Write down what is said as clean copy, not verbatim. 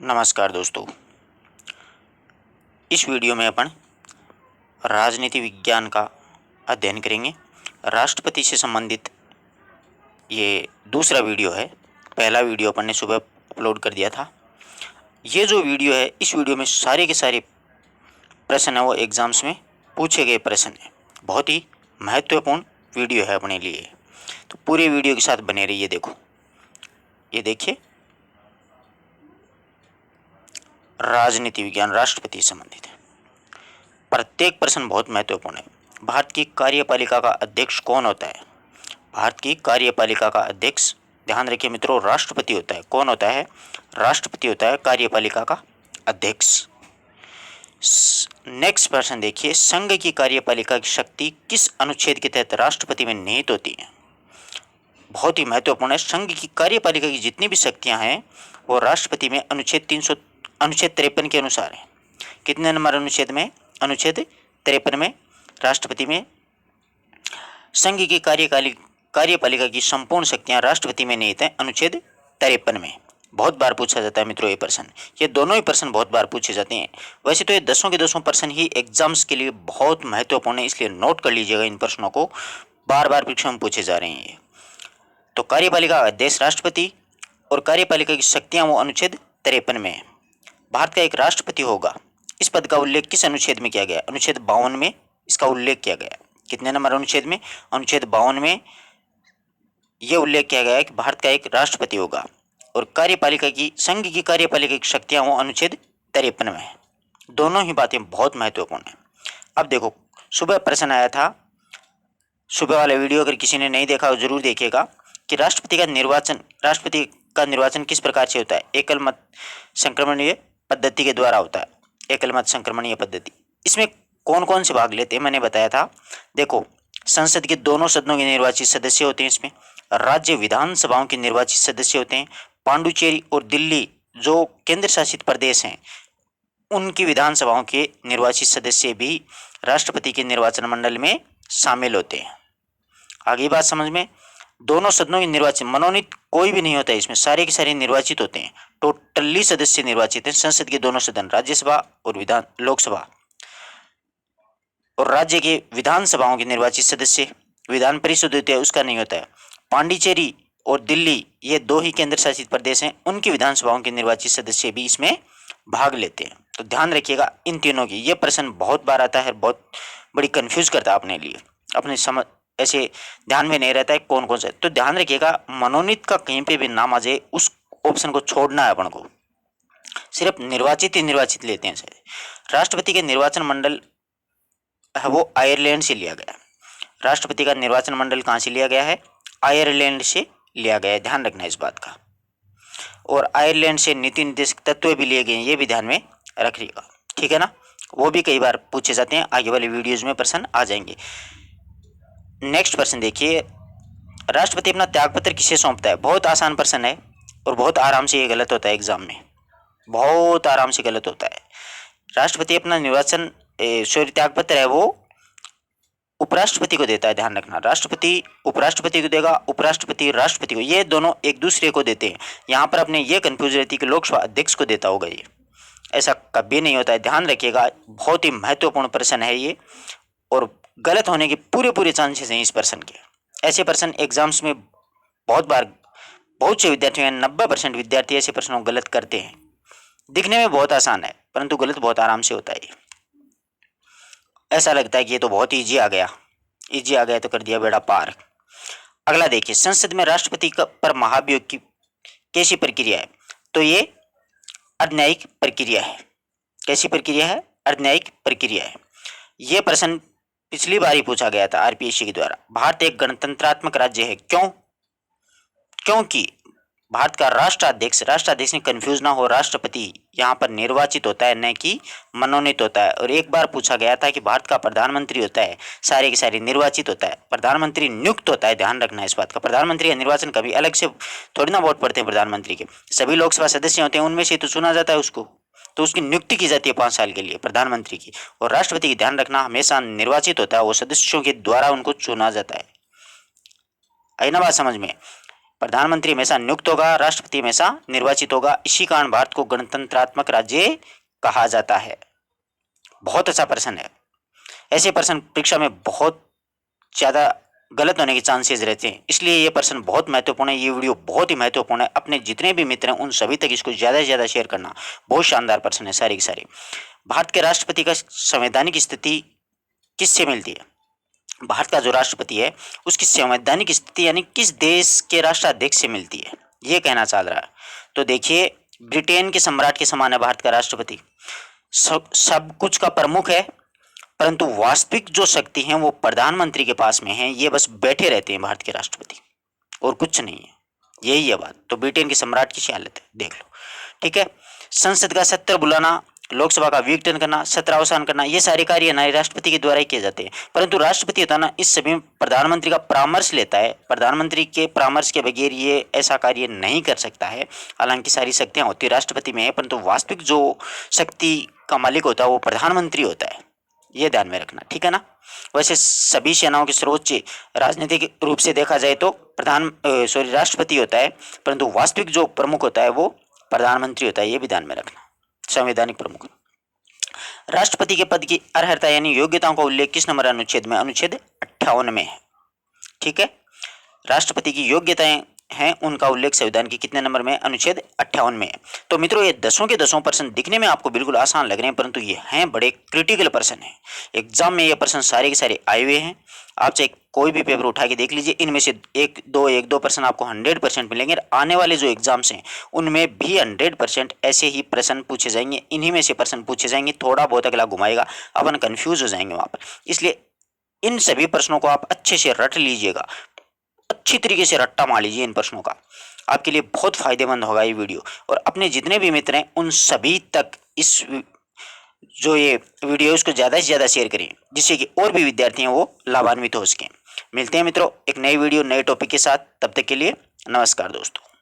नमस्कार दोस्तों। इस वीडियो में अपन राजनीति विज्ञान का अध्ययन करेंगे। राष्ट्रपति से संबंधित ये दूसरा वीडियो है। पहला वीडियो अपन ने सुबह अपलोड कर दिया था। ये जो वीडियो है, इस वीडियो में सारे के सारे प्रश्न है वो एग्जाम्स में पूछे गए प्रश्न है। बहुत ही महत्वपूर्ण वीडियो है अपने लिए, तो पूरे वीडियो के साथ बने रहिए। देखो, ये देखिए, राजनीति विज्ञान राष्ट्रपति से संबंधित है। प्रत्येक प्रश्न बहुत महत्वपूर्ण है। भारत की कार्यपालिका का अध्यक्ष कौन होता है? भारत की कार्यपालिका का अध्यक्ष, ध्यान रखिए मित्रों, राष्ट्रपति होता है। कौन होता है? राष्ट्रपति होता है कार्यपालिका का अध्यक्ष। नेक्स्ट प्रश्न देखिए, संघ की कार्यपालिका की शक्ति किस अनुच्छेद के तहत राष्ट्रपति में निहित होती है? बहुत ही महत्वपूर्ण है। संघ की कार्यपालिका की जितनी भी शक्तियां हैं वो राष्ट्रपति में अनुच्छेद 53 के अनुसार है। कितने नंबर अनुच्छेद में? अनुच्छेद 53 में राष्ट्रपति में संघ की कार्यपालिका की संपूर्ण शक्तियां राष्ट्रपति में निहित हैं। अनुच्छेद 53 में बहुत बार पूछा जाता है मित्रों ये प्रश्न। ये दोनों ही प्रश्न बहुत बार पूछे जाते हैं। वैसे तो ये 10 के 10 प्रश्न ही एग्जाम्स के लिए बहुत महत्वपूर्ण है, इसलिए नोट कर लीजिएगा इन प्रश्नों को। बार बार परीक्षा में पूछे जा रहे हैं ये। तो कार्यपालिका का अध्यक्ष राष्ट्रपति और कार्यपालिका की शक्तियां वो अनुच्छेद 53 में है। भारत का एक राष्ट्रपति होगा, इस पद का उल्लेख किस अनुच्छेद में किया गया? अनुच्छेद 52 में इसका उल्लेख किया गया। कितने नंबर अनुच्छेद में? अनुच्छेद 52 में यह उल्लेख किया गया है कि भारत का एक राष्ट्रपति होगा और कार्यपालिका की, संघ की कार्यपालिका की शक्तियां वो अनुच्छेद 53 में है। दोनों ही बातें बहुत महत्वपूर्ण है। अब देखो, सुबह प्रश्न आया था, सुबह वाला वीडियो अगर किसी ने नहीं देखा हो जरूर देखिएगा, कि राष्ट्रपति का निर्वाचन किस प्रकार से होता है? एकल मत संक्रमणीय पद्धति के द्वारा होता है। एकल मत संक्रमणीय पद्धति। इसमें कौन कौन से भाग लेते हैं मैंने बताया था। देखो, संसद के दोनों सदनों के निर्वाचित सदस्य होते हैं। इसमें राज्य विधानसभाओं के निर्वाचित सदस्य होते हैं। पांडुचेरी और दिल्ली जो केंद्र शासित प्रदेश हैं, उनकी विधानसभाओं के निर्वाचित सदस्य भी राष्ट्रपति के निर्वाचन मंडल में शामिल होते हैं। आगे बात समझ में? दोनों सदनों के निर्वाचित, मनोनीत कोई भी नहीं होता है इसमें, सारे के सारे निर्वाचित होते हैं। टोटली सदस्य निर्वाचित हैं। संसद के दोनों सदन, राज्यसभा और लोकसभा, और राज्य के विधानसभाओं के निर्वाचित सदस्य, विधान परिषद होती है उसका नहीं होता है। पांडिचेरी और दिल्ली ये दो ही केंद्र शासित प्रदेश हैं, उनकी विधानसभाओं के निर्वाचित सदस्य भी इसमें भाग लेते हैं। तो ध्यान रखिएगा इन तीनों की। ये प्रश्न बहुत बार आता है, बहुत बड़ी कंफ्यूज करता है अपने लिए, अपने समझ ऐसे ध्यान में नहीं रहता है कौन कौन सा। तो ध्यान रखिएगा, मनोनीत का कहीं पे भी नाम आ जाए उस ऑप्शन को छोड़ना है अपन को, सिर्फ निर्वाचित ही निर्वाचित लेते हैं। राष्ट्रपति के निर्वाचन मंडल है वो आयरलैंड से लिया गया। राष्ट्रपति का निर्वाचन मंडल कहाँ से लिया गया है? आयरलैंड से लिया गया है, ध्यान रखना इस बात का। और आयरलैंड से नीति निर्देशक तत्व भी लिए गए हैं, ये भी ध्यान में रखिएगा, ठीक है ना। वो भी कई बार पूछे जाते हैं, आगे वाले वीडियोज में प्रश्न आ जाएंगे। नेक्स्ट प्रश्न देखिए, राष्ट्रपति अपना त्यागपत्र किसे सौंपता है? बहुत आसान प्रश्न है और बहुत आराम से ये गलत होता है एग्जाम में, बहुत आराम से गलत होता है। राष्ट्रपति अपना त्यागपत्र है वो उपराष्ट्रपति को देता है, ध्यान रखना। राष्ट्रपति उपराष्ट्रपति को देगा, उपराष्ट्रपति राष्ट्रपति को, ये दोनों एक दूसरे को देते हैं। यहाँ पर अपने ये कंफ्यूज रहती है कि लोकसभा अध्यक्ष को देता होगा, ये ऐसा कभी नहीं होता है, ध्यान रखिएगा। बहुत ही महत्वपूर्ण प्रश्न है ये और गलत होने के पूरे चांसेस हैं इस प्रश्न के। ऐसे प्रश्न एग्जाम्स में बहुत बार, बहुत से विद्यार्थियों, 90% विद्यार्थी ऐसे प्रश्नों को गलत करते हैं। दिखने में बहुत आसान है परंतु गलत बहुत आराम से होता है। ऐसा लगता है कि ये तो बहुत इजी आ गया तो कर दिया बेड़ा पार। अगला देखिए, संसद में राष्ट्रपति पर महाभियोग की कैसी प्रक्रिया है? तो ये अर्धन्यायिक प्रक्रिया है। कैसी प्रक्रिया है? अर्धन्यायिक प्रक्रिया है। यह प्रश्न पिछली बार ही पूछा गया था आरपीएससी के द्वारा। भारत एक गणतंत्रात्मक राज्य है। क्यों? क्योंकि भारत का राष्ट्राध्यक्ष ने कंफ्यूज ना हो, राष्ट्रपति यहाँ पर निर्वाचित होता है न कि मनोनीत होता है। और एक बार पूछा गया था कि भारत का प्रधानमंत्री होता है, सारे के सारे निर्वाचित होता है, प्रधानमंत्री नियुक्त होता है, ध्यान रखना इस बात का। प्रधानमंत्री का निर्वाचन कभी अलग से थोड़ी ना वोट पड़ते हैं प्रधानमंत्री के, सभी लोकसभा सदस्य होते हैं, उनमें से तो चुना जाता है उसको, तो उसकी नियुक्ति की जाती है 5 साल के लिए प्रधानमंत्री की। और राष्ट्रपति की ध्यान रखना हमेशा निर्वाचित होता है, वो सदस्यों के द्वारा उनको चुना जाता है। आई ना बात समझ में? प्रधानमंत्री हमेशा नियुक्त होगा, राष्ट्रपति हमेशा निर्वाचित होगा। इसी कारण भारत को गणतंत्रात्मक राज्य कहा जाता है। बहुत अच्छा प्रश्न है। ऐसे प्रश्न परीक्षा में बहुत ज़्यादा गलत होने के चांसेस रहते हैं, इसलिए ये प्रश्न बहुत महत्वपूर्ण है। ये वीडियो बहुत ही महत्वपूर्ण है। अपने जितने भी मित्र हैं उन सभी तक इसको ज़्यादा से ज़्यादा शेयर करना। बहुत शानदार प्रश्न है सारे के सारे। भारत के राष्ट्रपति का संवैधानिक स्थिति किससे मिलती है? भारत का जो राष्ट्रपति है उसकी संवैधानिक स्थिति यानी किस देश के राष्ट्राध्यक्ष से मिलती है, ये कहना चाह रहा है। तो देखिए, ब्रिटेन के सम्राट के समान है भारत का राष्ट्रपति। सब कुछ का प्रमुख है, परंतु वास्तविक जो शक्ति है वो प्रधानमंत्री के पास में है। ये बस बैठे रहते हैं भारत के राष्ट्रपति, और कुछ नहीं है। यही है बात। तो ब्रिटेन के सम्राट की हालत है, देख लो। ठीक है। संसद का सत्र बुलाना, लोकसभा का विघटन करना, सत्र अवसान करना, ये सारे कार्य हमारे राष्ट्रपति के द्वारा ही किए जाते हैं। परंतु राष्ट्रपति होता ना, इस सभी में प्रधानमंत्री का परामर्श लेता है। प्रधानमंत्री के परामर्श के बगैर ये ऐसा कार्य नहीं कर सकता है। हालांकि सारी शक्तियां होती राष्ट्रपति में है, परंतु वास्तविक जो शक्ति का मालिक होता है वो प्रधानमंत्री होता है। ये ध्यान में रखना, ठीक है ना। वैसे सभी सेनाओं के सर्वोच्च राजनीतिक रूप से देखा जाए तो राष्ट्रपति होता है, परंतु वास्तविक जो प्रमुख होता है वो प्रधानमंत्री होता है। ये भी ध्यान में रखना। संवैधानिक प्रमुख। राष्ट्रपति के पद की अर्हता यानी योग्यताओं का उल्लेख किस नंबर अनुच्छेद में? अनुच्छेद 58 में है। ठीक है। राष्ट्रपति की योग्यताएं हैं, उनका उल्लेख संविधान के कितने नंबर में? अनुच्छेद 58 में है। तो मित्रों, ये 10 के 10 प्रश्न दिखने में आपको बिल्कुल आसान लग रहे हैं, परंतु ये हैं बड़े क्रिटिकल प्रश्न हैं। एग्जाम में ये प्रश्न सारे के सारे आए हुए हैं। आप चाहे कोई भी पेपर उठा के देख लीजिए, इनमें से एक दो प्रश्न आपको 100% मिलेंगे। आने वाले जो एग्जाम्स हैं उनमें भी 100% ऐसे ही प्रश्न पूछे जाएंगे। इन्हीं में से प्रश्न पूछे जाएंगे। थोड़ा बहुत अगला घुमाएगा, अपन कंफ्यूज हो जाएंगे वहाँ पर। इसलिए इन सभी प्रश्नों को आप अच्छे से रट लीजिएगा, अच्छी तरीके से रट्टा मार लीजिए इन प्रश्नों का। आपके लिए बहुत फायदेमंद होगा ये वीडियो। और अपने जितने भी मित्र हैं उन सभी तक इस जो ये वीडियो है उसको ज़्यादा से ज़्यादा शेयर करें, जिससे कि और भी विद्यार्थी हैं वो लाभान्वित हो सकें। मिलते हैं मित्रों एक नई वीडियो नए टॉपिक के साथ। तब तक के लिए नमस्कार दोस्तों।